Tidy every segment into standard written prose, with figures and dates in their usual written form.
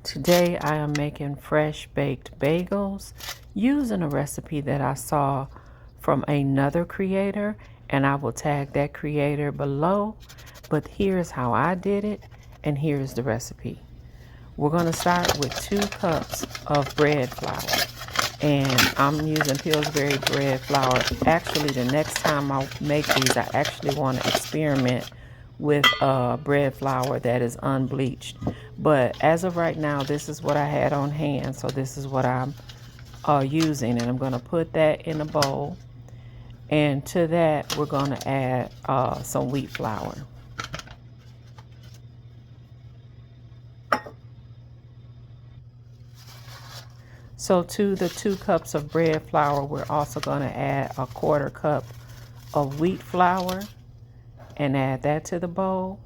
Today I am making fresh baked bagels using a recipe that I saw from another creator, and I will tag that creator below. But here's how I did it, and here's the recipe. We're going to start with 2 cups of bread flour, and I'm using Pillsbury bread flour. Actually, the next time I make these, I actually want to experiment with bread flour that is unbleached. But as of right now, this is what I had on hand, so this is what I'm using, and I'm going to put that in a bowl. And to that, we're going to add some wheat flour. So to the 2 cups of bread flour, we're also going to add a 1/4 cup of wheat flour and add that to the bowl.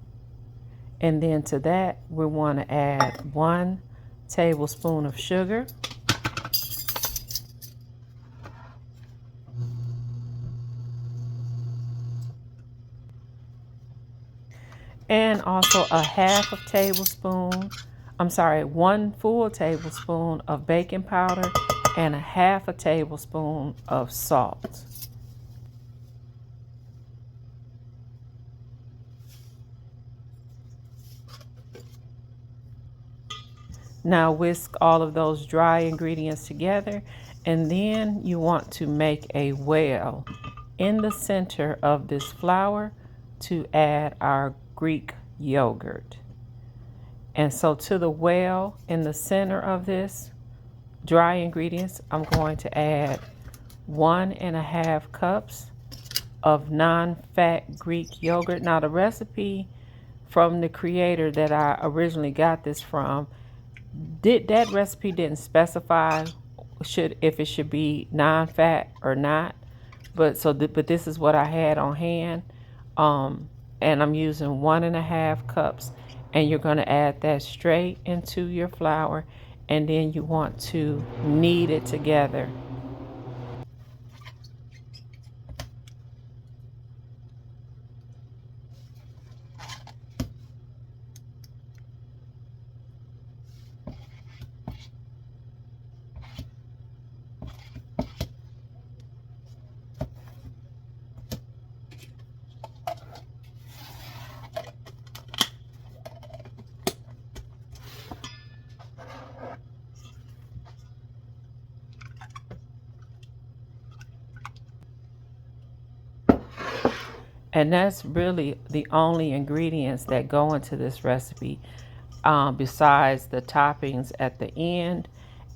And then to that, we want to add 1 tablespoon of sugar, and also a 1/2 tablespoon, 1 full tablespoon of baking powder and a 1/2 tablespoon of salt. Now whisk all of those dry ingredients together, and then you want to make a well in the center of this flour to add our Greek yogurt. And so to the well in the center of this dry ingredients, I'm going to add 1.5 cups of non-fat Greek yogurt. Now the recipe from the creator that I originally got this from, that recipe didn't specify if it should be non-fat or not, but this is what I had on hand, and I'm using 1.5 cups, and you're going to add that straight into your flour, and then you want to knead it together. And that's really the only ingredients that go into this recipe, besides the toppings at the end.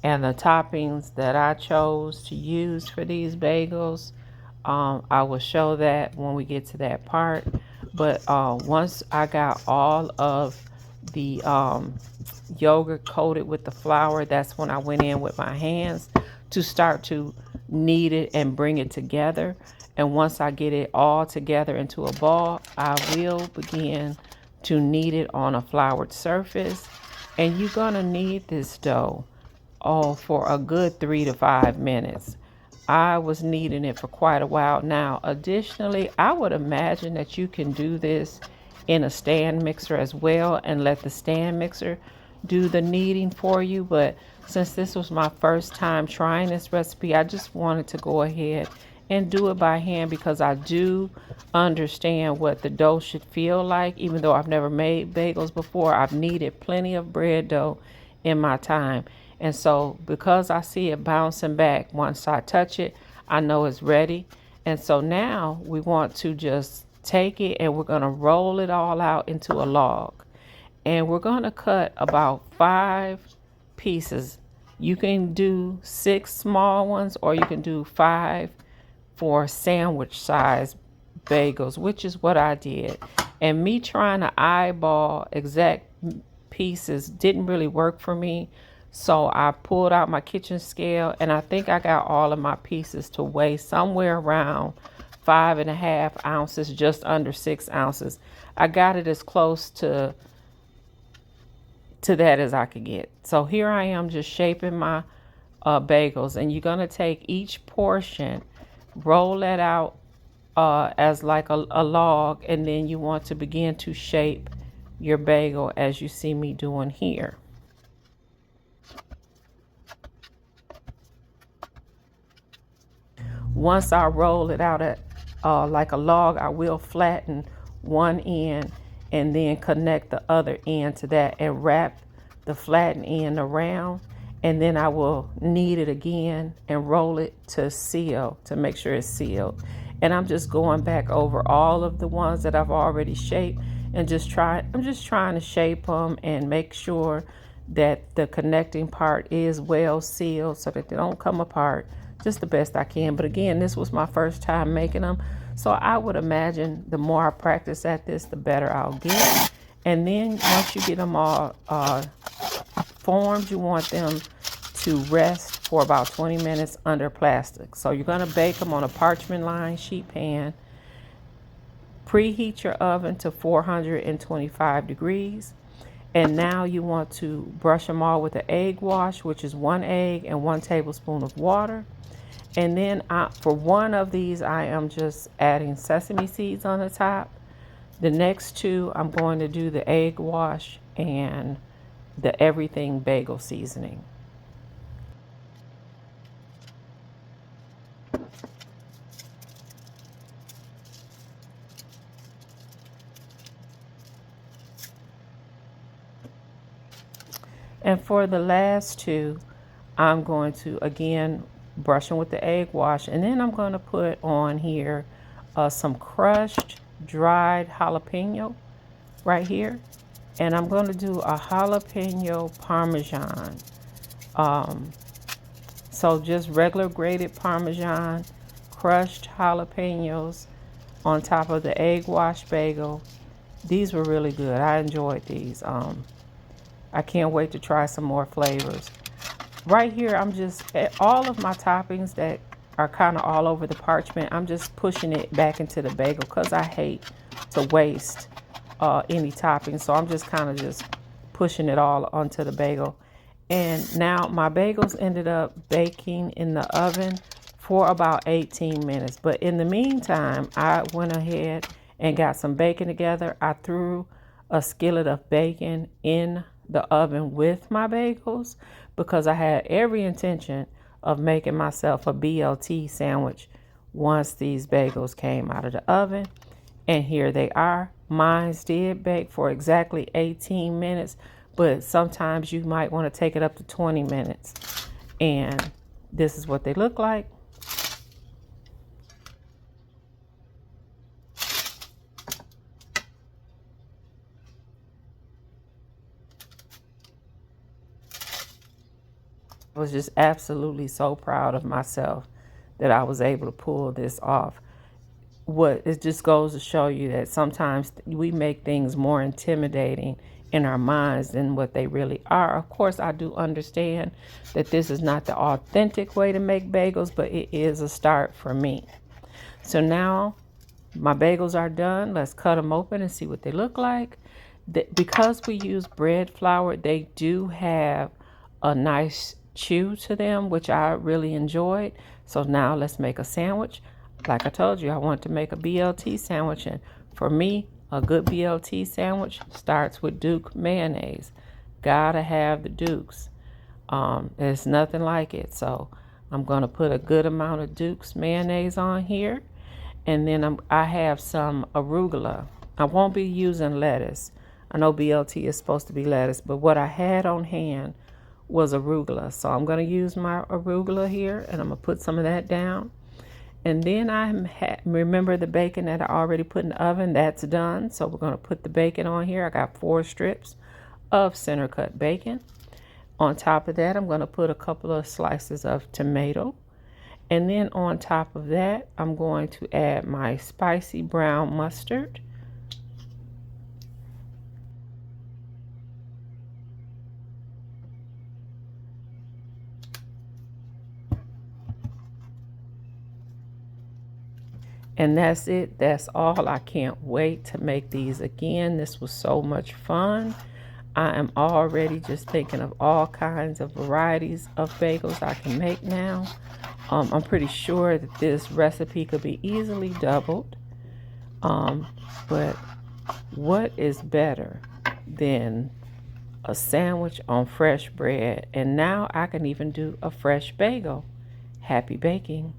And the toppings that I chose to use for these bagels, I will show that when we get to that part. But once I got all of the yogurt coated with the flour, that's when I went in with my hands to start to knead it and bring it together. And once I get it all together into a ball, I will begin to knead it on a floured surface. And you're going to knead this dough for a good 3 to 5 minutes. I was kneading it for quite a while now. Additionally, I would imagine that you can do this in a stand mixer as well and let the stand mixer do the kneading for you. But since this was my first time trying this recipe, I just wanted to go ahead and do it by hand, because I do understand what the dough should feel like. Even though I've never made bagels before, I've kneaded plenty of bread dough in my time. And so because I see it bouncing back once I touch it, I know it's ready. And so now we want to just take it and we're going to roll it all out into a log. And we're going to cut about 5 pieces. You can do 6 small ones, or you can do 5 for sandwich size bagels, which is what I did. And me trying to eyeball exact pieces didn't really work for me. So I pulled out my kitchen scale, and I think I got all of my pieces to weigh somewhere around 5.5 ounces, just under 6 ounces. I got it as close to that as I could get. So here I am just shaping my bagels, and you're going to take each portion, roll that out as like a log, and then you want to begin to shape your bagel as you see me doing here. once I roll it out at like a log, I will flatten one end and then connect the other end to that and wrap the flattened end around, and then I will knead it again and roll it to seal to make sure it's sealed. And I'm just going back over all of the ones that I've already shaped and I'm just trying to shape them and make sure that the connecting part is well sealed so that they don't come apart, just the best I can. But again, this was my first time making them, so I would imagine the more I practice at this, the better I'll get. And then once you get them all formed, you want them to rest for about 20 minutes under plastic. So you're going to bake them on a parchment lined sheet pan. Preheat your oven to 425 degrees. And now you want to brush them all with an egg wash, which is 1 egg and 1 tablespoon of water. And then for one of these, I am just adding sesame seeds on the top. The next two, I'm going to do the egg wash and the everything bagel seasoning. And for the last two, I'm going to again brush them with the egg wash, and then I'm going to put on here some crushed dried jalapeno right here, and I'm going to do a jalapeno parmesan. So just regular grated parmesan, crushed jalapenos on top of the egg wash bagel. These were really good. I enjoyed these. I can't wait to try some more flavors. Right here, I'm just, all of my toppings that are kind of all over the parchment, I'm just pushing it back into the bagel because I hate to waste any toppings. So I'm just kind of just pushing it all onto the bagel. And now my bagels ended up baking in the oven for about 18 minutes. But in the meantime, I went ahead and got some bacon together. I threw a skillet of bacon in the oven with my bagels because I had every intention of making myself a BLT sandwich once these bagels came out of the oven. And here they are. Mine did bake for exactly 18 minutes, but sometimes you might want to take it up to 20 minutes. And this is what they look like. I was just absolutely so proud of myself that I was able to pull this off. It just goes to show you that sometimes we make things more intimidating in our minds than what they really are. Of course, I do understand that this is not the authentic way to make bagels, but it is a start for me. So now my bagels are done. Let's cut them open and see what they look like. Because we use bread flour, they do have a nice chew to them, which I really enjoyed. So now let's make a sandwich. Like I told you, I want to make a BLT sandwich, and for me, a good BLT sandwich starts with Duke mayonnaise. Gotta have the Dukes. There's nothing like it. So I'm gonna put a good amount of Duke's mayonnaise on here, and then I have some arugula. I won't be using lettuce. I know BLT is supposed to be lettuce, but what I had on hand was arugula. So I'm gonna use my arugula here, and I'm gonna put some of that down. And then remember the bacon that I already put in the oven, that's done. So we're going to put the bacon on here. I got 4 strips of center cut bacon. On top of that, I'm going to put a couple of slices of tomato. And then on top of that, I'm going to add my spicy brown mustard. And that's it. That's all. I can't wait to make these again. This was so much fun. I am already just thinking of all kinds of varieties of bagels I can make now. I'm pretty sure that this recipe could be easily doubled. But what is better than a sandwich on fresh bread? And now I can even do a fresh bagel. Happy baking.